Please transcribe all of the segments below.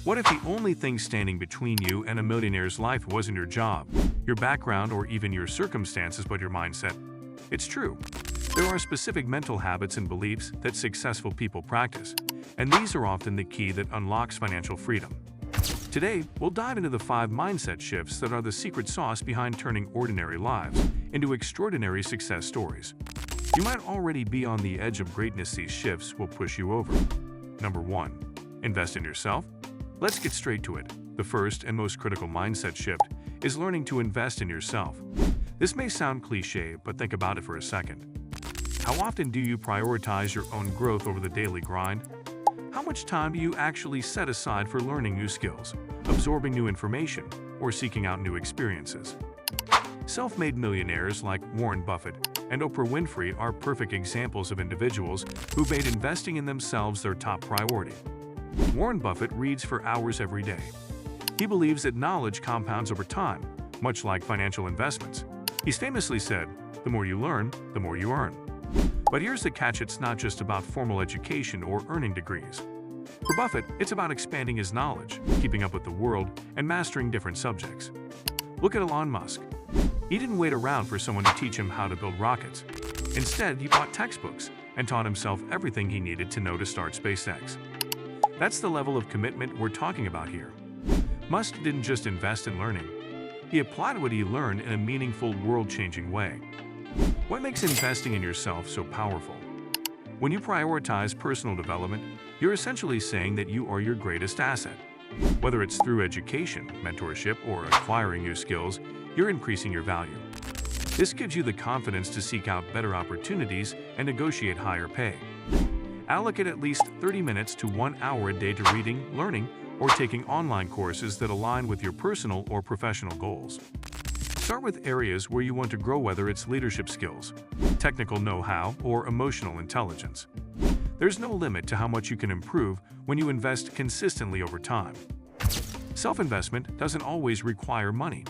What if the only thing standing between you and a millionaire's life wasn't your job, your background, or even your circumstances, but your mindset? It's true. There are specific mental habits and beliefs that successful people practice, and these are often the key that unlocks financial freedom. Today, we'll dive into the 5 mindset shifts that are the secret sauce behind turning ordinary lives into extraordinary success stories. You might already be on the edge of greatness. These shifts will push you over. Number 1. Invest in yourself. Let's get straight to it. The first and most critical mindset shift is learning to invest in yourself. This may sound cliché, but think about it for a second. How often do you prioritize your own growth over the daily grind? How much time do you actually set aside for learning new skills, absorbing new information, or seeking out new experiences? Self-made millionaires like Warren Buffett and Oprah Winfrey are perfect examples of individuals who made investing in themselves their top priority. Warren Buffett reads for hours every day. He believes that knowledge compounds over time, much like financial investments. He's famously said, "The more you learn, the more you earn." But here's the catch: it's not just about formal education or earning degrees. For Buffett, it's about expanding his knowledge, keeping up with the world, and mastering different subjects. Look at Elon Musk. He didn't wait around for someone to teach him how to build rockets. Instead, he bought textbooks and taught himself everything he needed to know to start SpaceX. That's the level of commitment we're talking about here. Musk didn't just invest in learning. He applied what he learned in a meaningful, world-changing way. What makes investing in yourself so powerful? When you prioritize personal development, you're essentially saying that you are your greatest asset. Whether it's through education, mentorship, or acquiring new skills, you're increasing your value. This gives you the confidence to seek out better opportunities and negotiate higher pay. Allocate at least 30 minutes to 1 hour a day to reading, learning, or taking online courses that align with your personal or professional goals. Start with areas where you want to grow, whether it's leadership skills, technical know-how, or emotional intelligence. There's no limit to how much you can improve when you invest consistently over time. Self-investment doesn't always require money.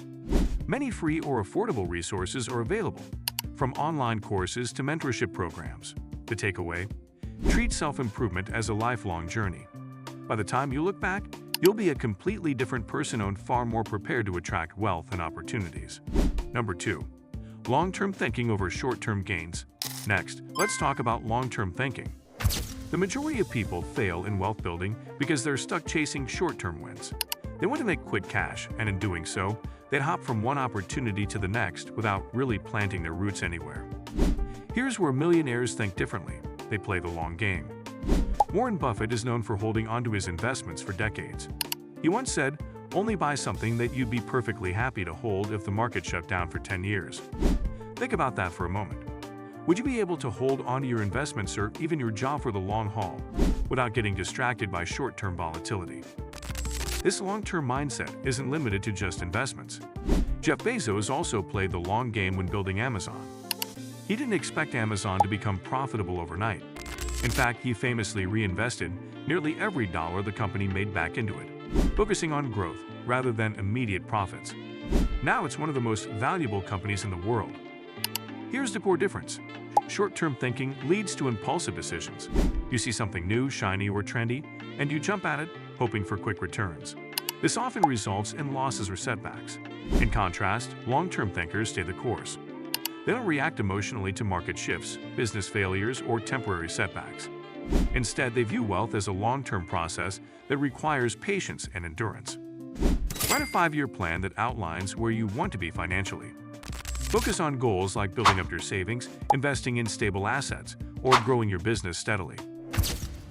Many free or affordable resources are available, from online courses to mentorship programs. The takeaway: treat self-improvement as a lifelong journey. By the time you look back, you'll be a completely different person and far more prepared to attract wealth and opportunities. Number 2. Long-term thinking over short-term gains. Next, let's talk about long-term thinking. The majority of people fail in wealth building because they're stuck chasing short-term wins. They want to make quick cash, and in doing so, they'd hop from one opportunity to the next without really planting their roots anywhere. Here's where millionaires think differently. They play the long game. Warren Buffett is known for holding onto his investments for decades. He once said, "Only buy something that you'd be perfectly happy to hold if the market shut down for 10 years. Think about that for a moment. Would you be able to hold onto your investments or even your job for the long haul without getting distracted by short-term volatility? This long-term mindset isn't limited to just investments. Jeff Bezos also played the long game when building Amazon. He didn't expect Amazon to become profitable overnight. In fact, he famously reinvested nearly every dollar the company made back into it, focusing on growth rather than immediate profits. Now it's one of the most valuable companies in the world. Here's the core difference. Short-term thinking leads to impulsive decisions. You see something new, shiny, or trendy, and you jump at it, hoping for quick returns. This often results in losses or setbacks. In contrast, long-term thinkers stay the course. They don't react emotionally to market shifts, business failures, or temporary setbacks. Instead, they view wealth as a long-term process that requires patience and endurance. Write a 5-year plan that outlines where you want to be financially. Focus on goals like building up your savings, investing in stable assets, or growing your business steadily.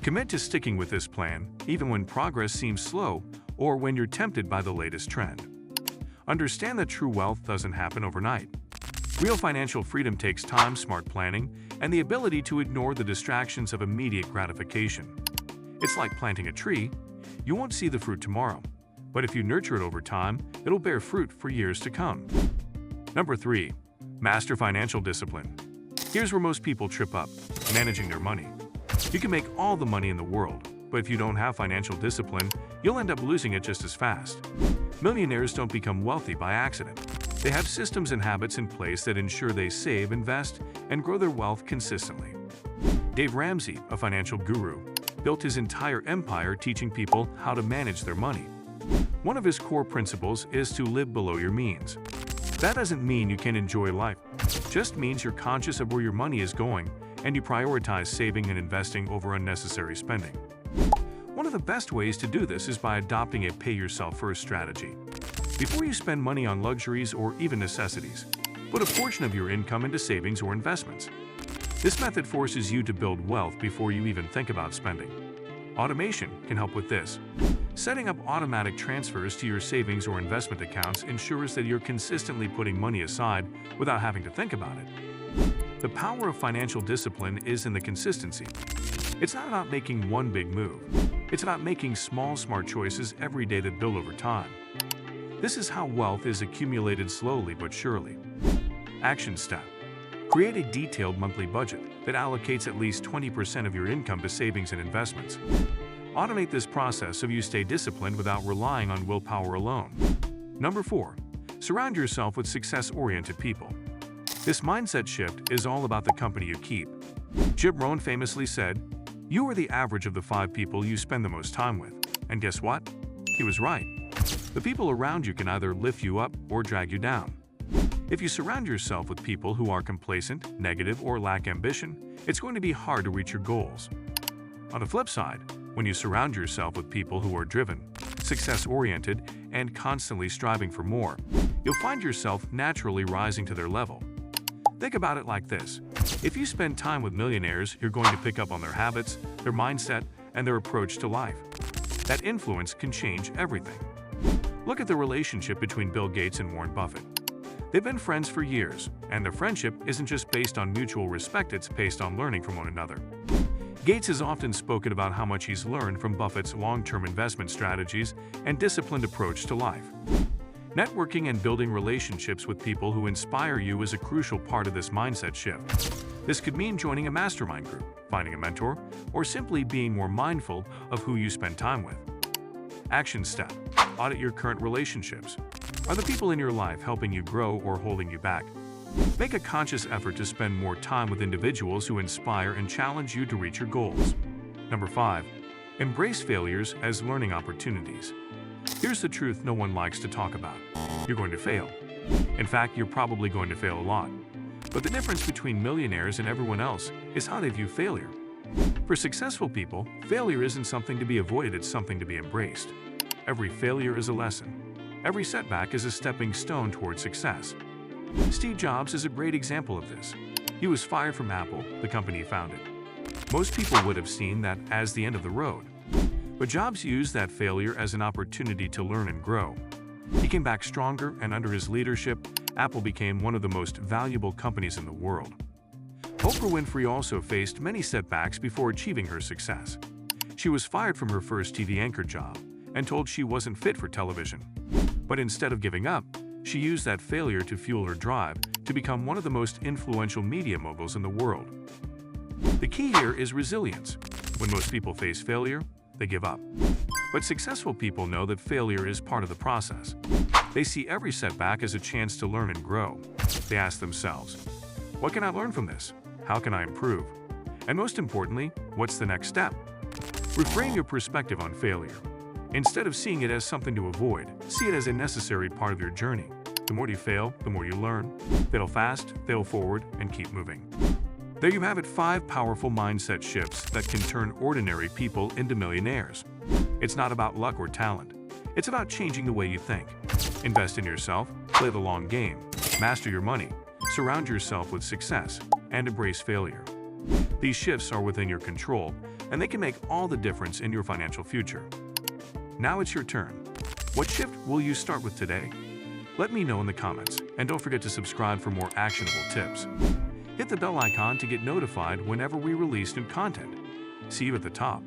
Commit to sticking with this plan, even when progress seems slow or when you're tempted by the latest trend. Understand that true wealth doesn't happen overnight. Real financial freedom takes time, smart planning, and the ability to ignore the distractions of immediate gratification. It's like planting a tree. You won't see the fruit tomorrow, but if you nurture it over time, it'll bear fruit for years to come. Number 3. Master financial discipline. Here's where most people trip up: managing their money. You can make all the money in the world, but if you don't have financial discipline, you'll end up losing it just as fast. Millionaires don't become wealthy by accident. They have systems and habits in place that ensure they save, invest, and grow their wealth consistently. Dave Ramsey, a financial guru, built his entire empire teaching people how to manage their money. One of his core principles is to live below your means. That doesn't mean you can enjoy life. It just means you're conscious of where your money is going and you prioritize saving and investing over unnecessary spending. One of the best ways to do this is by adopting a pay-yourself-first strategy. Before you spend money on luxuries or even necessities, put a portion of your income into savings or investments. This method forces you to build wealth before you even think about spending. Automation can help with this. Setting up automatic transfers to your savings or investment accounts ensures that you're consistently putting money aside without having to think about it. The power of financial discipline is in the consistency. It's not about making one big move. It's about making small, smart choices every day that build over time. This is how wealth is accumulated slowly but surely. Action step. Create a detailed monthly budget that allocates at least 20% of your income to savings and investments. Automate this process so you stay disciplined without relying on willpower alone. Number 4. Surround yourself with success-oriented people. This mindset shift is all about the company you keep. Jim Rohn famously said, "You are the average of the 5 people you spend the most time with." And guess what? He was right. The people around you can either lift you up or drag you down. If you surround yourself with people who are complacent, negative, or lack ambition, it's going to be hard to reach your goals. On the flip side, when you surround yourself with people who are driven, success-oriented, and constantly striving for more, you'll find yourself naturally rising to their level. Think about it like this. If you spend time with millionaires, you're going to pick up on their habits, their mindset, and their approach to life. That influence can change everything. Look at the relationship between Bill Gates and Warren Buffett. They've been friends for years, and their friendship isn't just based on mutual respect, it's based on learning from one another. Gates has often spoken about how much he's learned from Buffett's long-term investment strategies and disciplined approach to life. Networking and building relationships with people who inspire you is a crucial part of this mindset shift. This could mean joining a mastermind group, finding a mentor, or simply being more mindful of who you spend time with. Action step. Audit your current relationships. Are the people in your life helping you grow or holding you back? Make a conscious effort to spend more time with individuals who inspire and challenge you to reach your goals. Number 5. Embrace failures as learning opportunities. Here's the truth no one likes to talk about. You're going to fail. In fact, you're probably going to fail a lot. But the difference between millionaires and everyone else is how they view failure. For successful people, failure isn't something to be avoided, it's something to be embraced. Every failure is a lesson. Every setback is a stepping stone toward success. Steve Jobs is a great example of this. He was fired from Apple, the company he founded. Most people would have seen that as the end of the road. But Jobs used that failure as an opportunity to learn and grow. He came back stronger, and under his leadership, Apple became one of the most valuable companies in the world. Oprah Winfrey also faced many setbacks before achieving her success. She was fired from her first TV anchor job and told she wasn't fit for television. But instead of giving up, she used that failure to fuel her drive to become one of the most influential media moguls in the world. The key here is resilience. When most people face failure, they give up. But successful people know that failure is part of the process. They see every setback as a chance to learn and grow. They ask themselves, what can I learn from this? How can I improve? And most importantly, what's the next step? Reframe your perspective on failure. Instead of seeing it as something to avoid, see it as a necessary part of your journey. The more you fail, the more you learn. Fail fast, fail forward, and keep moving. There you have it, 5 powerful mindset shifts that can turn ordinary people into millionaires. It's not about luck or talent. It's about changing the way you think. Invest in yourself, play the long game, master your money, surround yourself with success, and embrace failure. These shifts are within your control, and they can make all the difference in your financial future. Now it's your turn. What shift will you start with today? Let me know in the comments, and don't forget to subscribe for more actionable tips. Hit the bell icon to get notified whenever we release new content. See you at the top.